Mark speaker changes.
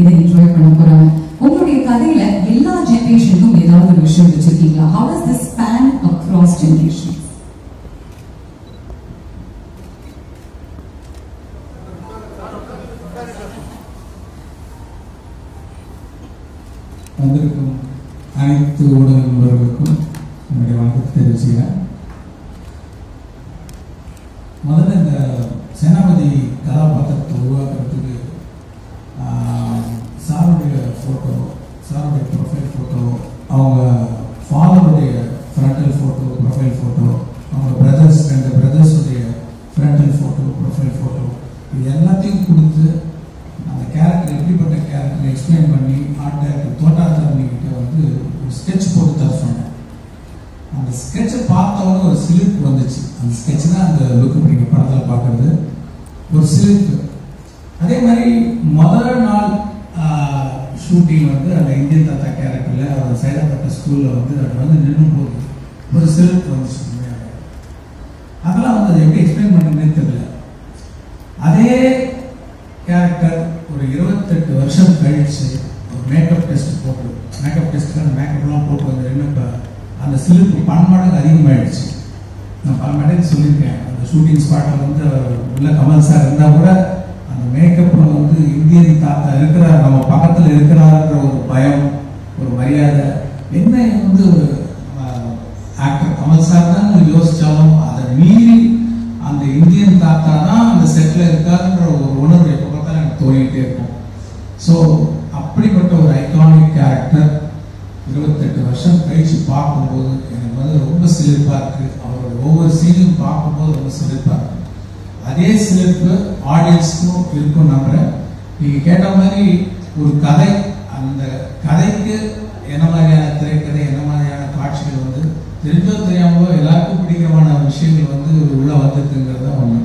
Speaker 1: இதை என்ஜாய் பண்ண போறாங்க. உங்களுடைய கதையில எல்லா ஜெனரேஷனுக்கும் ஏதாவது ஒரு விஷயம் வச்சிருக்கீங்களா? How does this span across generations?
Speaker 2: வந்திருக்கும் அனைத்து ஊடக நண்பர்களுக்கும் என்னுடைய வணக்கத்தை தெரிவிச்சுக்கிறேன். முதல்ல இந்த சேனாபதி கதாபாத்திரத்தை உருவாக்குறதுக்கு சாருடைய ஃபோட்டோ, சாருடைய ப்ரொஃபைல் ஃபோட்டோ, அவங்க ஃபாதருடைய ஃப்ரண்டல் ஃபோட்டோ, ப்ரொஃபைல் ஃபோட்டோ, அவங்க பிரதர்ஸ் 2 பிரதர்ஸுடைய ஃப்ரண்டல் ஃபோட்டோ, ப்ரொஃபைல் ஃபோட்டோ, இது எல்லாத்தையும் கொடுத்து அந்த கேரக்டர் எப்படிப்பட்ட கேரக்டர் எக்ஸ்பிளைன் பண்ணி ஆர்ட் டைரக்டர் தோட்டாச்சாரணிக்கிட்ட வந்து ஒரு ஸ்கெட்ச் போட்டு தர சொன்னேன். அந்த ஸ்கெட்சை பார்த்தவங்க ஒரு சிலிர்ப்பு வந்துச்சு. அந்த ஸ்கெட்ச் தான் அந்த லுக்கு நீங்கள் படத்தில் பார்க்குறது, ஒரு சிலிர்ப்பு. அதே மாதிரி முதல் நாள் ஷூட்டிங் வந்து அந்த இந்தியன் தாத்தா கேரக்டரில் அவர் சைதாப்பட்ட ஸ்கூலில் வந்து அது வந்து நின்றும் போது ஒரு சிலிர்ப்பு வந்துச்சு. அதெல்லாம் வந்து அதை எப்படி எக்ஸ்பிளைன் பண்ணுறதுன்னு தெரியல. அதே கேரக்டர் ஒரு 28 வருஷம் கழிச்சு ஒரு மேக்கப் டெஸ்ட் போட்டு, மேக்கப் டெஸ்ட்டுக்கு அந்த மேக்கப்லாம் போட்டு வந்து இப்போ அந்த சிலிர்ப்பு பன்மடங்கு அதிகமாகிடுச்சு. நான் பல மடங்கு சொல்லியிருக்கேன். அந்த ஷூட்டிங் ஸ்பாட்டில் வந்து உள்ள கமல் சார் இருந்தால் கூட அந்த மேக்கப்பில் வந்து இந்தியன் தாத்தா இருக்கிறார், நம்ம பக்கத்தில் இருக்கிறாருன்ற ஒரு பயம், ஒரு மரியாதை, என்ன வந்து ஆக்டர் கமல் சார் தான் யோசித்தாலும் அதை மீறி அந்த இந்தியன் தாத்தா தான் அந்த செட்டில் இருக்காருன்ற ஒரு உணர்வு எப்போ பார்த்தாலும் எனக்கு தோணிக்கிட்டே இருக்கும். ஸோ அப்படிப்பட்ட ஒரு ஐகானிக் கேரக்டர் 28 வருஷம் கழிச்சு பார்க்கும்போது எனக்கு வந்து ரொம்ப சிலிர்ப்பாக இருக்குது. அவரோட ஒவ்வொரு சீனும் பார்க்கும்போது ரொம்ப சிலிர்ப்பாக இருக்குது. அதே சிலிர்ப்பு ஆடியன்ஸ்க்கும் இருக்கும் நம்புகிறேன். நீங்கள் கேட்ட மாதிரி ஒரு கதை, அந்த கதைக்கு என்ன மாதிரியான திரைக்கதை, என்ன மாதிரியான காட்சிகள் வந்து தெரிஞ்சோ தெரியாமலோ எல்லாருக்கும் பிடிக்கிறமான விஷயங்கள் வந்து உள்ளே வந்துருக்குங்கிறது தான் ஒன்று.